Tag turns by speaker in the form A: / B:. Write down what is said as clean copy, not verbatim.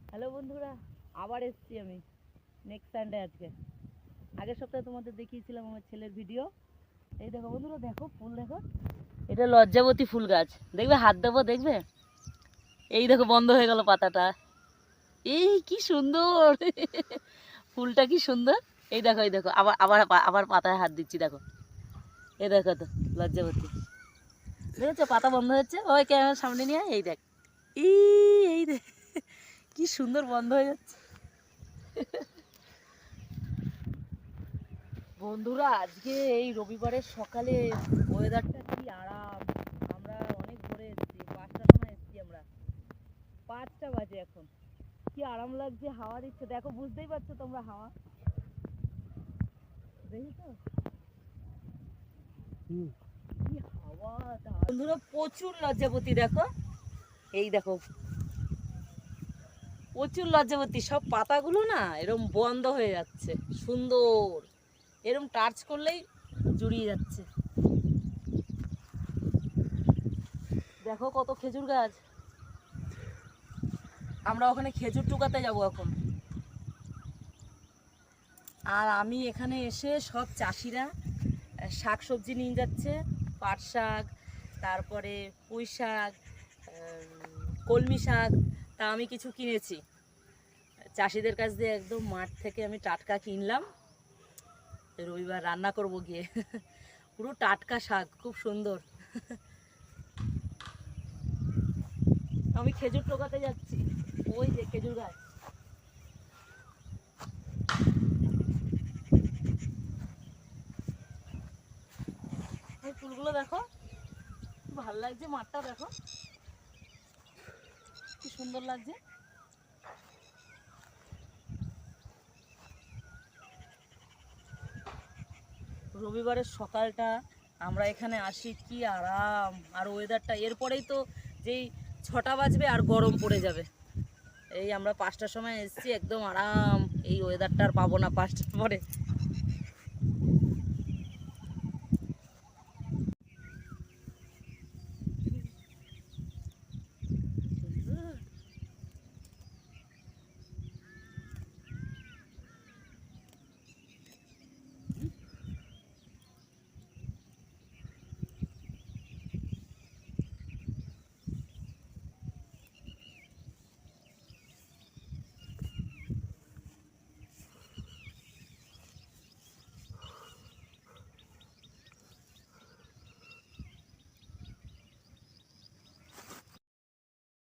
A: Hello বন্ধুরা, আবার এসেছি আমি নেক্সট সানডে। আজকে আগের সপ্তাহে তোমাদের দেখিয়েছিলাম আমার ছেলের ভিডিও। এই দেখো বন্ধুরা, দেখো ফুল দেখো, এটা লজ্জাবতী ফুল গাছ। দেখবে, হাত দেবো, দেখবে। এই দেখো, বন্ধ হয়ে গেল পাতাটা। এই কি সুন্দর ফুলটা, কি সুন্দর। এই দেখো, এই দেখো, আবার আবার আবার পাতায় হাত দিচ্ছি, দেখো। এই দেখো তো, লজ্জাবতী। দেখেছো, পাতা বন্ধ হচ্ছে। ওই ক্যামেরার সামনে নিয়ে, এই দেখ। এই দেখ, কি সুন্দর বন্ধ হয়ে যাচ্ছে। বন্ধুরা, আজকে এই রবিবারের সকালে ওয়েদারটা কি আরাম। আমরা অনেক ভোরে এসেছি, 5টার সময় এসেছি আমরা। 5টা বাজে এখন। কি আরাম লাগছে, হাওয়া দিচ্ছে, দেখো, বুঝতেই পারছো তোমরা, হাওয়া দেখেছো কি হাওয়া। বন্ধুরা, প্রচুর লজ্জাপতি, দেখো। এই দেখো, প্রচুর লজ্জাপতি। সব পাতাগুলো না এরকম বন্ধ হয়ে যাচ্ছে, সুন্দর। এরকম টাচ করলেই জুড়িয়ে যাচ্ছে। দেখো কত খেজুর গাছ। আমরা ওখানে খেজুর টুকাতে যাব এখন। আর আমি এখানে এসে সব চাষিরা শাক সবজি নিয়ে যাচ্ছে। পাট শাক, তারপরে পুঁই শাক, কলমি শাক। তা আমি কিছু কিনেছি চাষিদের কাছ দিয়ে, একদম মাঠ থেকে আমি টাটকা কিনলাম। রবিবার রান্না করব গিয়ে পুরো টাটকা শাক, খুব সুন্দর। আমি খেজুর টোকাতে যাচ্ছি। ওই যে খেজুর গাছ। এই ফুলগুলো দেখো, ভালো লাগছে। মাঠটা দেখো কি সুন্দর লাগছে। রবিবারের সকালটা আমরা এখানে আসি, কি আরাম। আর ওয়েদারটা, এরপরেই তো যেই 6টা বাজবে আর গরম পড়ে যাবে। এই আমরা 5টার সময় এসেছি, একদম আরাম। এই ওয়েদারটা আর পাবো না 5টার পরে।